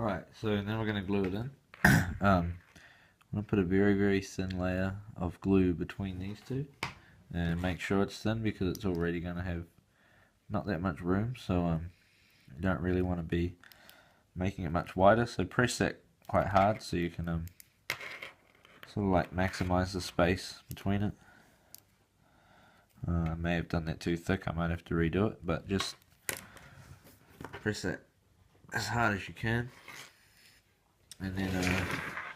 Alright, so now we're going to glue it in. I'm going to put a very thin layer of glue between these two and make sure it's thin because it's already going to have not that much room, so you don't really want to be making it much wider, so press that quite hard so you can sort of like maximize the space between it. I may have done that too thick, I might have to redo it, but just press that as hard as you can, and then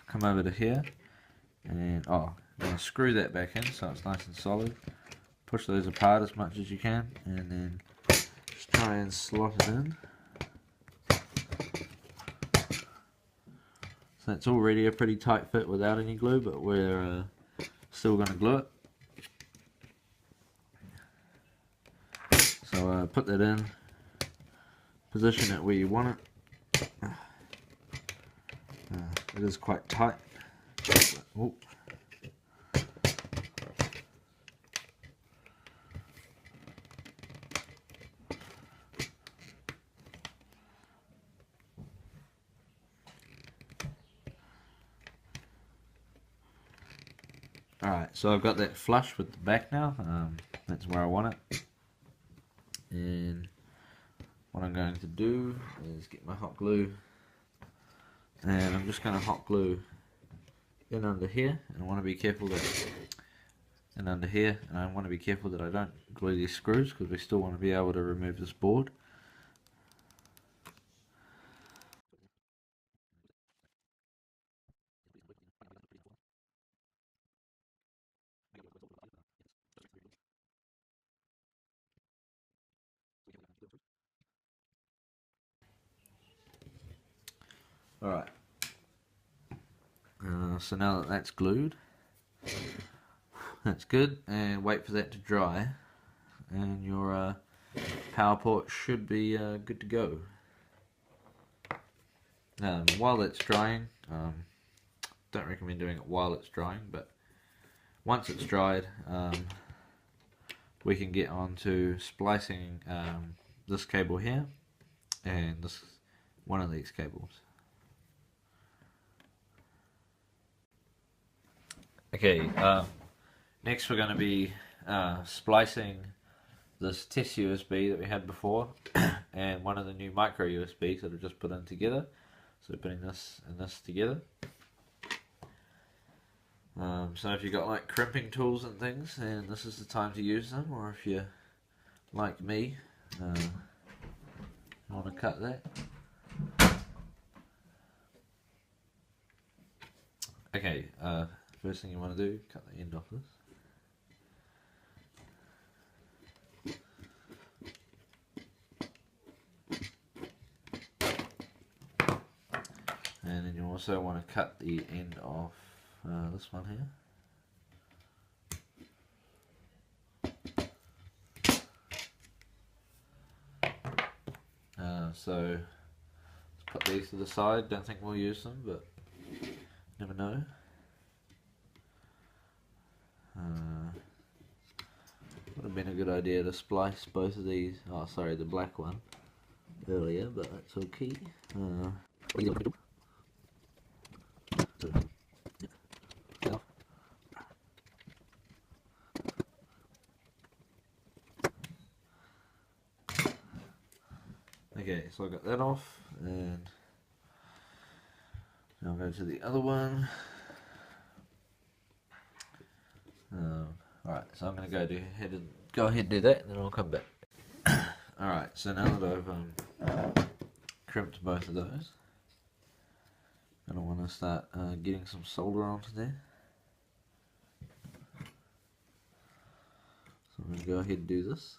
come over to here, and I'm going to screw that back in so it's nice and solid. Push those apart as much as you can, and then just try and slot it in. So it's already a pretty tight fit without any glue, but we're still going to glue it. So put that in, position it where you want it. It is quite tight. Oh. Alright, so I've got that flush with the back now. That's where I want it. And what I'm going to do is get my hot glue, and I'm just going to hot glue in under here, and I want to be careful that and under here, and I want to be careful that I don't glue these screws because we still want to be able to remove this board. Alright, so now that that's glued, that's good, and wait for that to dry, and your power port should be good to go. While it's drying, don't recommend doing it while it's drying, but once it's dried, we can get on to splicing this cable here and this one of these cables. Okay, next we're going to be splicing this test USB that we had before and one of the new micro USBs that I've just put in together. So putting this and this together. So if you've got like crimping tools and things, then this is the time to use them, or if you're like me, want to cut that. Okay, first thing you want to do, cut the end off this. And then you also want to cut the end off this one here. So let's put these to the side. Don't think we'll use them, but never know. Would have been a good idea to splice both of these. Oh, sorry, the black one earlier, but that's okay. Okay, so I got that off, and now I'll go to the other one. Alright, so I'm going to go ahead and do that, and then I'll come back. Alright, so now that I've crimped both of those, and I want to start getting some solder onto there. So I'm going to go ahead and do this.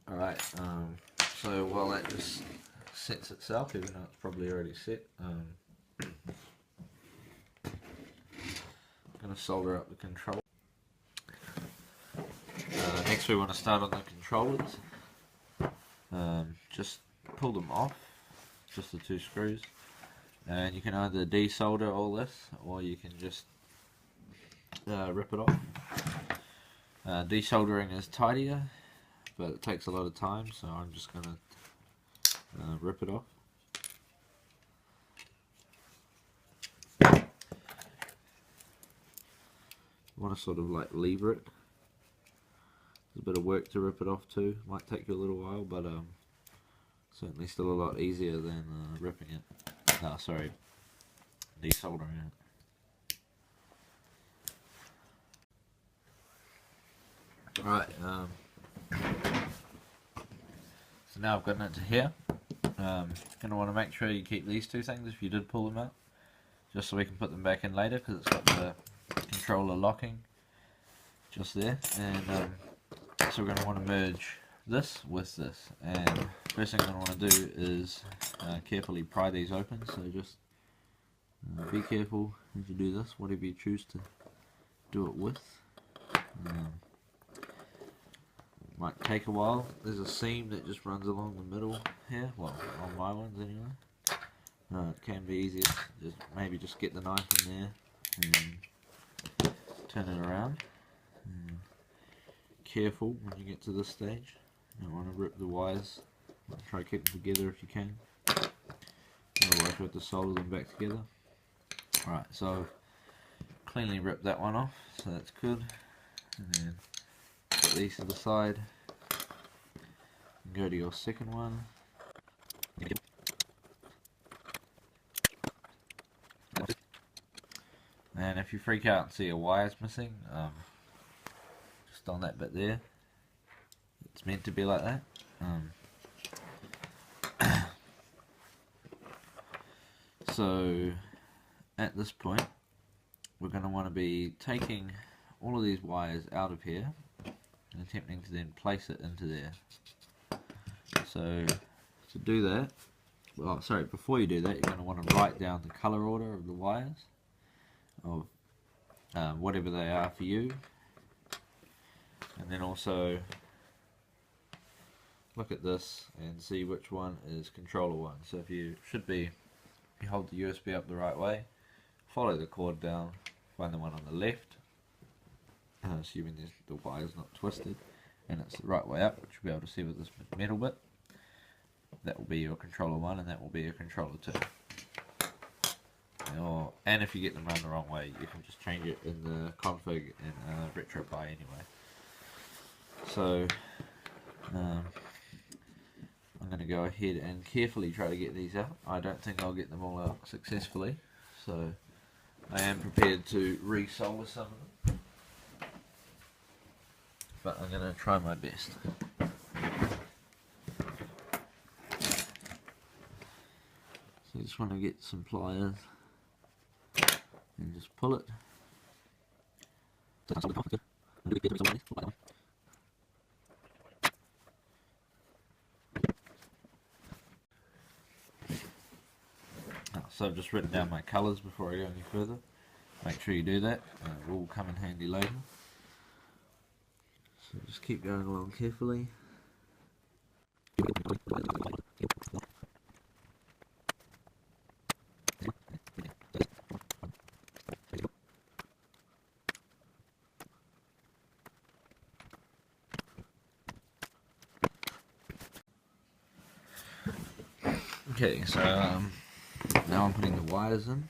Alright, so while that just sets itself, even though it's probably already set, I'm going to solder up the control. Next we want to start on the controllers. Just pull them off, just the 2 screws, and you can either desolder all this or you can just rip it off. Desoldering is tidier, but it takes a lot of time, so I'm just going to rip it off. You want to sort of like lever it. There's a bit of work to rip it off too. Might take you a little while, but certainly still a lot easier than ripping it. No, sorry, desoldering it. Alright, so now I've gotten it to here. Going to want to make sure you keep these 2 things if you did pull them out, just so we can put them back in later, because it's got the controller locking just there. And so we're going to want to merge this with this, and first thing I'm going to want to do is carefully pry these open. So just be careful as you do this, whatever you choose to do it with. Might take a while. There's a seam that just runs along the middle here, well, on my ones anyway. It can be easier to maybe just get the knife in there and turn it around. Careful when you get to this stage. You don't want to rip the wires. Try to keep them together if you can. Otherwise you have to solder them back together. Alright, so cleanly ripped that one off, so that's good. And then put these to the side and go to your second one. And if you freak out and see a wire's missing, just on that bit there, it's meant to be like that. So at this point we're going to want to be taking all of these wires out of here and attempting to then place it into there. So to do that, well, sorry, before you do that, you're going to want to write down the color order of the wires of whatever they are for you, and then also look at this and see which one is controller 1. So if you hold the USB up the right way, follow the cord down, find the one on the left, assuming the wire's not twisted, and it's the right way up, which you'll be able to see with this metal bit. That will be your controller 1, and that will be your controller 2. And if you get them run the wrong way, you can just change it in the config in RetroPie anyway. So I'm going to go ahead and carefully try to get these out. I don't think I'll get them all out successfully, so I am prepared to resolder some of them, but I'm going to try my best. So I just want to get some pliers and just pull it. So I've just written down my colours before I go any further. Make sure you do that, it will come in handy later. So just keep going along carefully. Okay, so now I'm putting the wires in.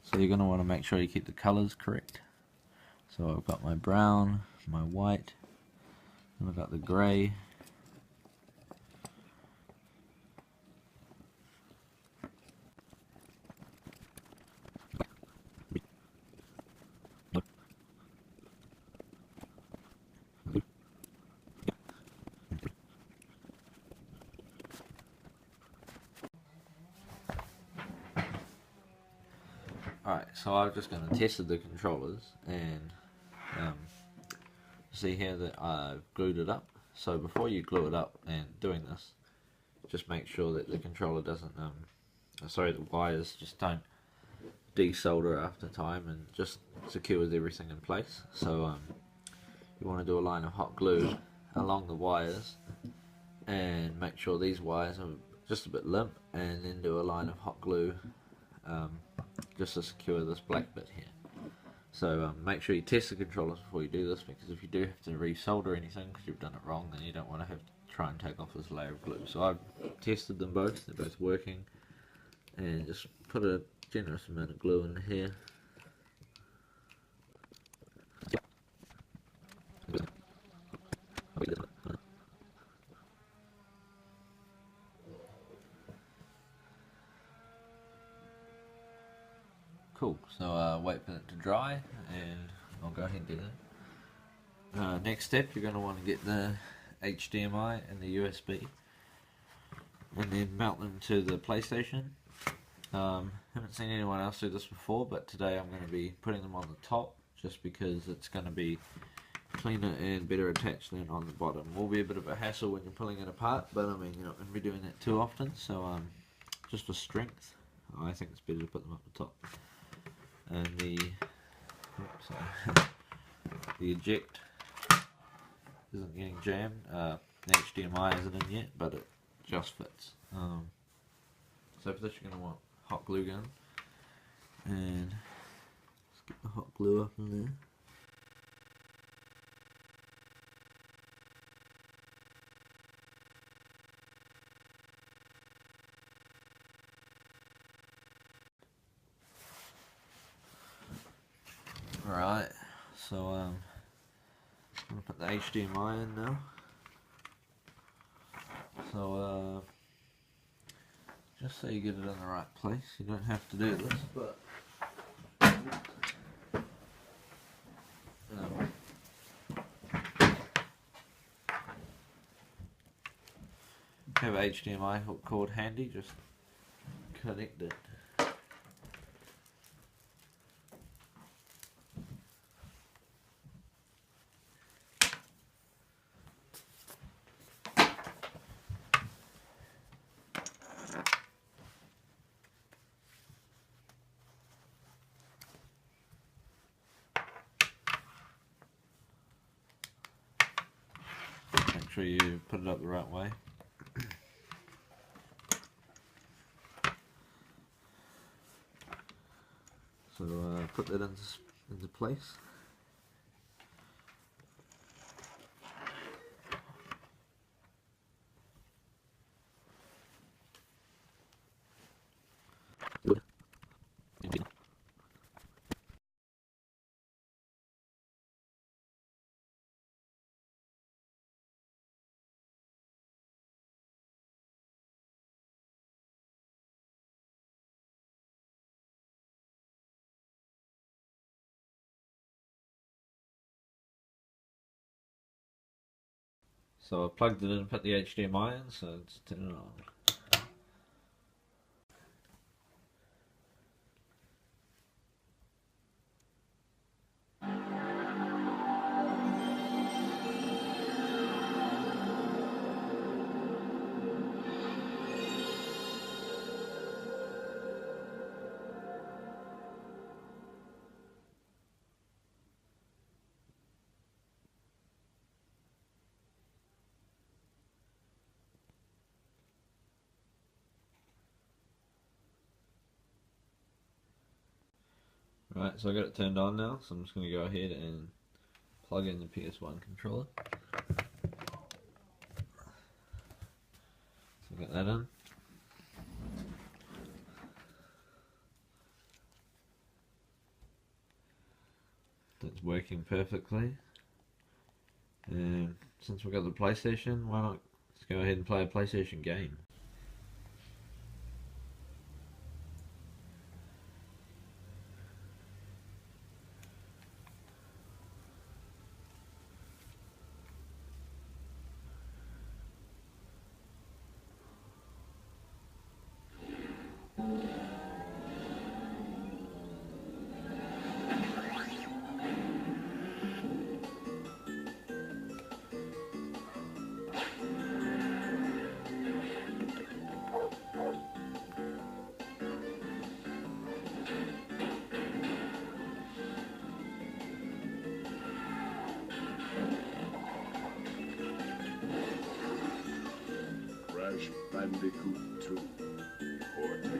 So you're going to want to make sure you keep the colours correct. So I've got my brown, my white, and I've got the grey. Alright, so I've just going to test the controllers and see here that I've glued it up. So before you glue it up and doing this, just make sure that the controller doesn't, the wires just don't desolder after time and just secures everything in place. So you want to do a line of hot glue along the wires and make sure these wires are just a bit limp, and then do a line of hot glue just to secure this black bit here. So make sure you test the controllers before you do this, because if you do have to resolder anything because you've done it wrong, then you don't want to have to try and take off this layer of glue. So I've tested them both, they're both working, and just put a generous amount of glue in here. Cool, so wait for it to dry and I'll go ahead and do that. Next step, you're going to want to get the HDMI and the USB and then mount them to the PlayStation. Haven't seen anyone else do this before, but today I'm going to be putting them on the top just because it's going to be cleaner and better attached than on the bottom. Will be a bit of a hassle when you're pulling it apart, but I mean, you're not going to be doing that too often, so just for strength, I think it's better to put them up the top. And the eject isn't getting jammed. The HDMI isn't in yet, but it just fits. So for this, you're going to want hot glue gun, and let's get the hot glue up in there. Alright, so I'm going to put the HDMI in now. So just so you get it in the right place, you don't have to do this, but have a HDMI hook cord handy, just connect it. Make sure you put it up the right way. So put that into place. So I plugged it in and put the HDMI in, so let's turn it on. Right, so I got it turned on now, so I'm just going to go ahead and plug in the PS1 controller. So I got that in. That's working perfectly. And since we've got the PlayStation, why not let's go ahead and play a PlayStation game. Crash Bandicoot 2 or